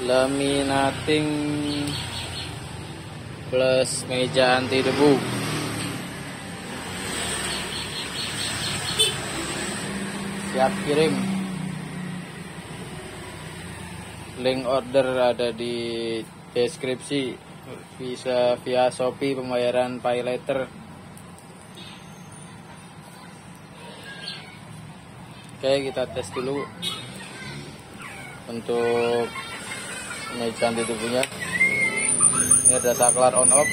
laminating plus meja anti debu. Siap kirim. Link order ada di deskripsi. Bisa via Shopee, pembayaran pay later. Oke, kita tes dulu untuk meja anti debunya. Ini ada saklar on off.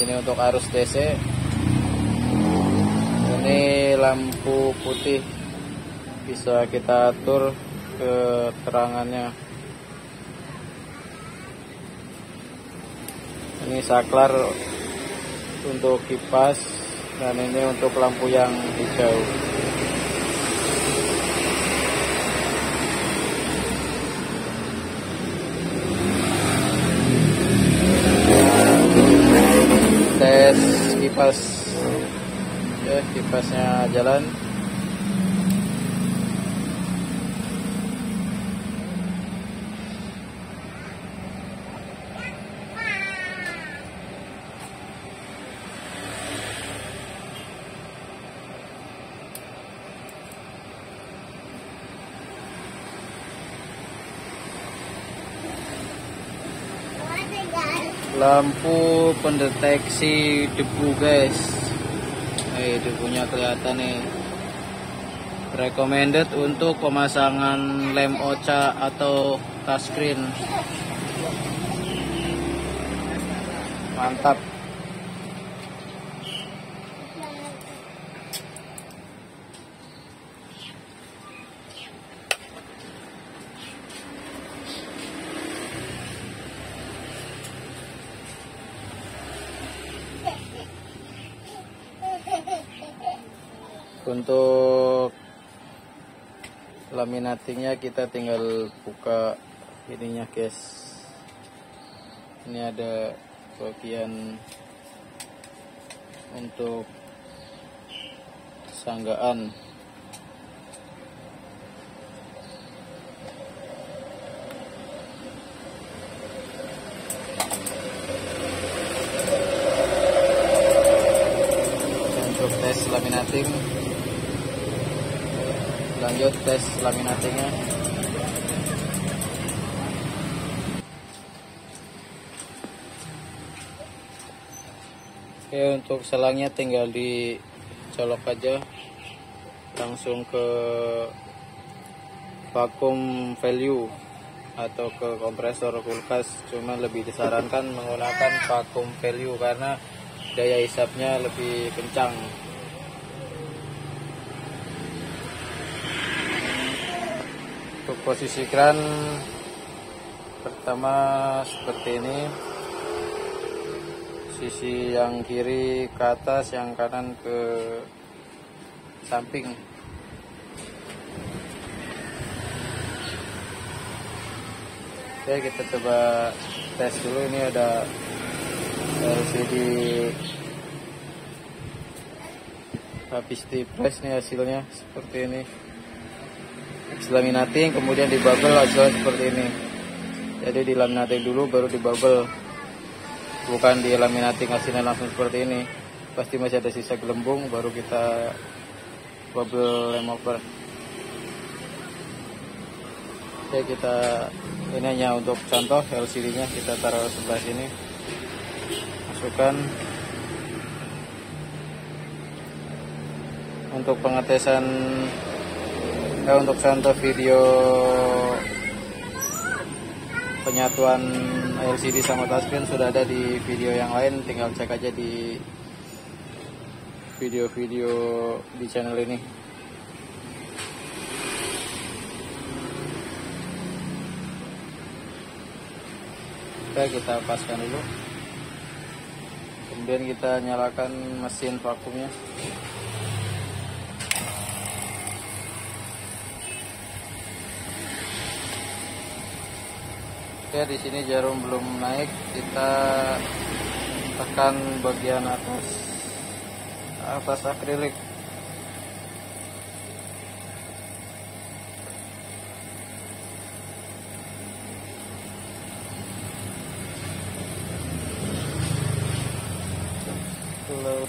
Ini untuk arus DC. Ini lampu putih, bisa kita atur keterangannya. Ini saklar untuk kipas, dan ini untuk lampu yang hijau. Tes kipas. Ya, kipasnya jalan. Lampu pendeteksi debu, guys. Debunya kelihatan nih. Recommended untuk pemasangan lem OCA atau touchscreen. Mantap. Untuk laminatingnya kita tinggal buka ininya, guys. Ini ada bagian untuk sanggaan. Untuk tes laminating, lanjut tes laminatingnya. Oke, untuk selangnya tinggal dicolok aja langsung ke vacuum value atau ke kompresor kulkas. Cuma lebih disarankan menggunakan vacuum value karena daya hisapnya lebih kencang. Untuk posisi kran pertama seperti ini, sisi yang kiri ke atas, yang kanan ke samping. Oke, kita coba tes dulu. Ini ada LCD habis di press nih, hasilnya seperti ini. Laminating kemudian di bubble hasilnya seperti ini. Jadi di laminating dulu baru di bubble, bukan di laminating hasilnya langsung seperti ini. Pasti masih ada sisa gelembung, baru kita bubble lem over. Oke, kita ini hanya untuk contoh LCD nya kita taruh sebelah sini, masukkan. Untuk pengetesan untuk contoh video penyatuan LCD sama touchscreen sudah ada di video yang lain, tinggal cek aja di video-video di channel ini. Oke, kita paskan dulu, kemudian kita nyalakan mesin vakumnya. Oke, di sini jarum belum naik, kita tekan bagian atas akrilik.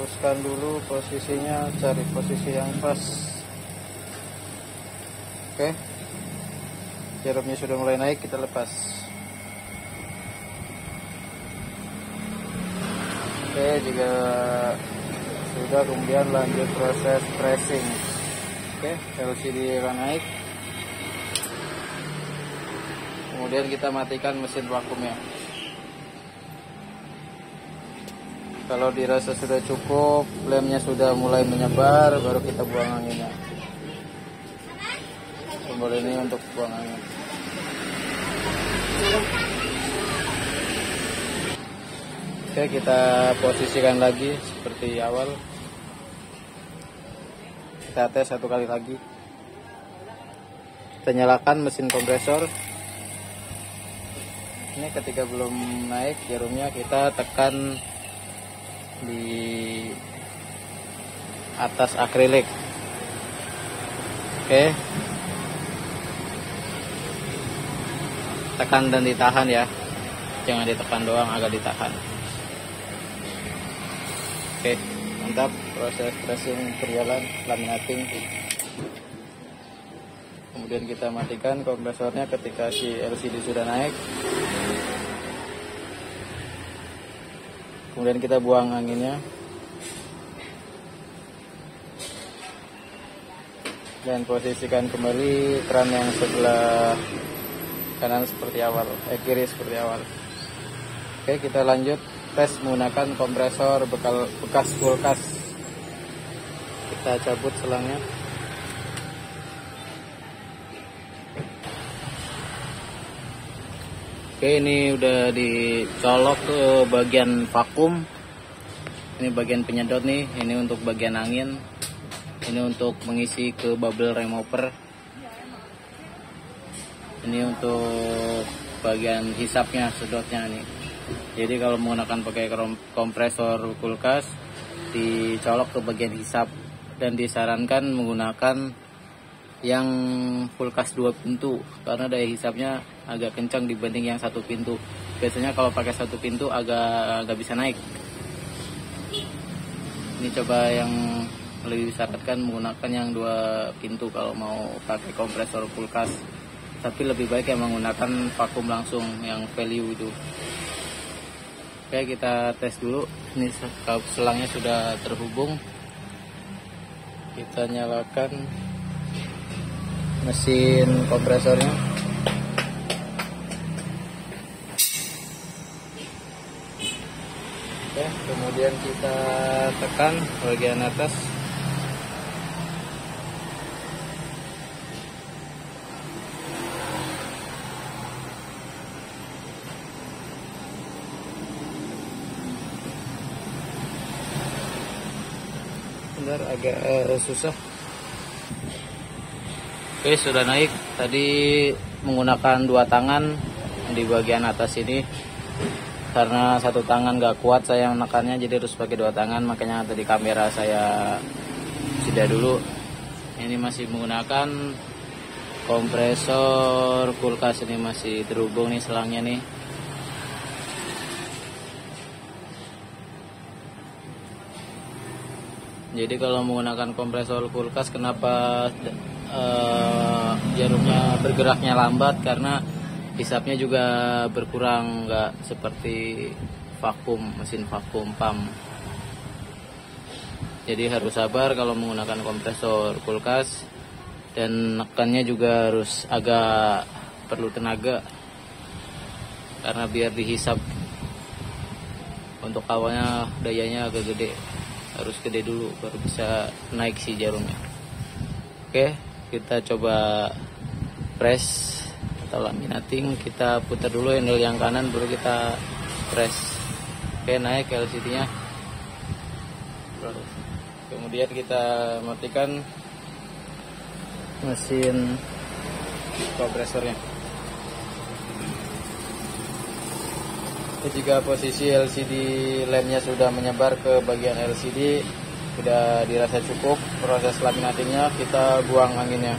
luruskan dulu posisinya, cari posisi yang pas. Oke, jarumnya sudah mulai naik, kita lepas. Oke, jika sudah, kemudian lanjut proses pressing. Oke, LCD akan naik. Kemudian kita matikan mesin vakumnya. Kalau dirasa sudah cukup, lemnya sudah mulai menyebar, baru kita buang anginnya. Tombol ini untuk buang angin. Oke, kita posisikan lagi seperti awal. Kita tes satu kali lagi. Kita nyalakan mesin kompresor. Ini ketika belum naik jarumnya, kita tekan di atas akrilik. Oke, tekan dan ditahan ya, jangan ditekan doang, agak ditahan. Oke, mantap. Proses pressing berjalan, laminating. Kemudian kita matikan kompresornya ketika si LCD sudah naik. Kemudian kita buang anginnya. Dan posisikan kembali keran yang sebelah kanan seperti awal, kiri seperti awal. Oke, kita lanjut tes menggunakan kompresor bekas kulkas. Kita cabut selangnya. Oke, ini udah dicolok ke bagian vakum. Ini bagian penyedot nih, ini untuk bagian angin. Ini untuk mengisi ke bubble remover. Ini untuk bagian hisapnya, sedotnya nih. Jadi kalau menggunakan pakai kompresor kulkas, dicolok ke bagian hisap, dan disarankan menggunakan yang kulkas 2 pintu karena daya hisapnya agak kencang dibanding yang 1 pintu. Biasanya kalau pakai 1 pintu agak bisa naik. Ini coba yang lebih disarankan menggunakan yang 2 pintu kalau mau pakai kompresor kulkas. Tapi lebih baik yang menggunakan vakum langsung yang value itu. Oke, kita tes dulu. Ini selangnya sudah terhubung. Kita nyalakan mesin kompresornya. Oke, kemudian kita tekan bagian atas. Bentar, agak susah. Oke, sudah naik. Tadi menggunakan 2 tangan di bagian atas ini. Karena 1 tangan gak kuat saya menekannya, jadi harus pakai 2 tangan. Makanya tadi kamera saya sudah dulu. Ini masih menggunakan kompresor kulkas, ini masih terhubung nih selangnya nih. Jadi kalau menggunakan kompresor kulkas, kenapa jarumnya bergeraknya lambat? Karena hisapnya juga berkurang, nggak seperti vakum, mesin vakum pump. Jadi harus sabar kalau menggunakan kompresor kulkas, dan nekannya juga harus agak perlu tenaga karena biar dihisap. Untuk awalnya dayanya agak gede, harus gede dulu baru bisa naik si jarumnya. Oke, kita coba press atau laminating. Kita putar dulu handle yang kanan, baru kita press. Oke, naik LCD nya. Kemudian kita matikan mesin kompresornya. Jika posisi LCD lemnya sudah menyebar ke bagian LCD, sudah dirasa cukup proses laminatingnya, kita buang anginnya.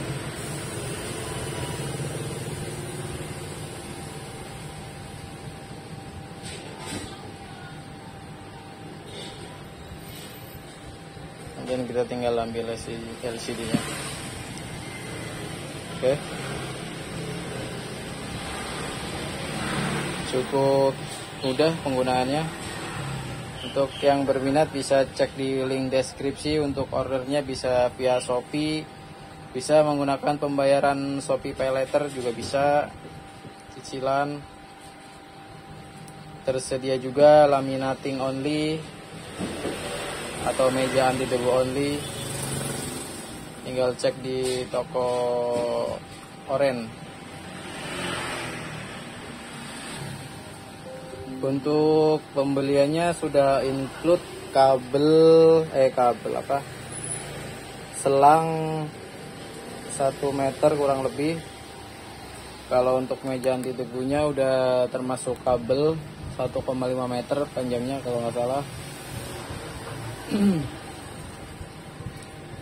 kita tinggal ambil LCD-nya. Oke. Cukup mudah penggunaannya. Untuk yang berminat bisa cek di link deskripsi. Untuk ordernya bisa via Shopee, bisa menggunakan pembayaran Shopee Pay Later juga bisa, cicilan. Tersedia juga laminating only atau meja anti debu only. Tinggal cek di toko Oren. Untuk pembeliannya sudah include selang 1 meter kurang lebih. Kalau untuk meja anti debunya udah termasuk kabel 1,5 meter panjangnya kalau nggak salah.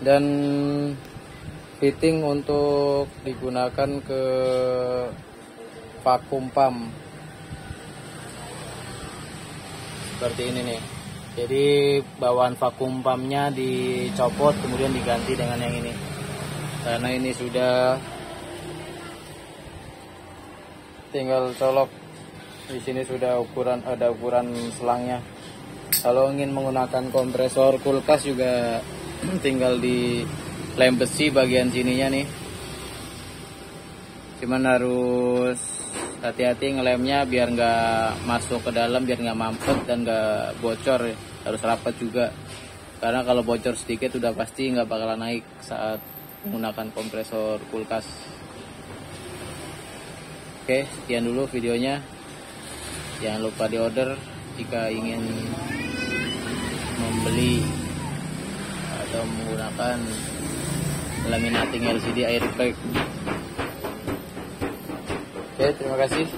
Dan fitting untuk digunakan ke vakum pump seperti ini nih. Jadi bawaan vakum pumpnya dicopot kemudian diganti dengan yang ini, karena ini sudah tinggal colok. Di sini sudah ada ukuran selangnya. Kalau ingin menggunakan kompresor kulkas juga tinggal di lem besi bagian sininya nih. Cuman harus hati-hati ngelemnya biar nggak masuk ke dalam, biar nggak mampet dan nggak bocor. Harus rapat juga, karena kalau bocor sedikit udah pasti nggak bakalan naik saat menggunakan kompresor kulkas. Oke, sekian dulu videonya. Jangan lupa di order jika ingin membeli atau menggunakan laminating LCD air brake. Oke, terima kasih.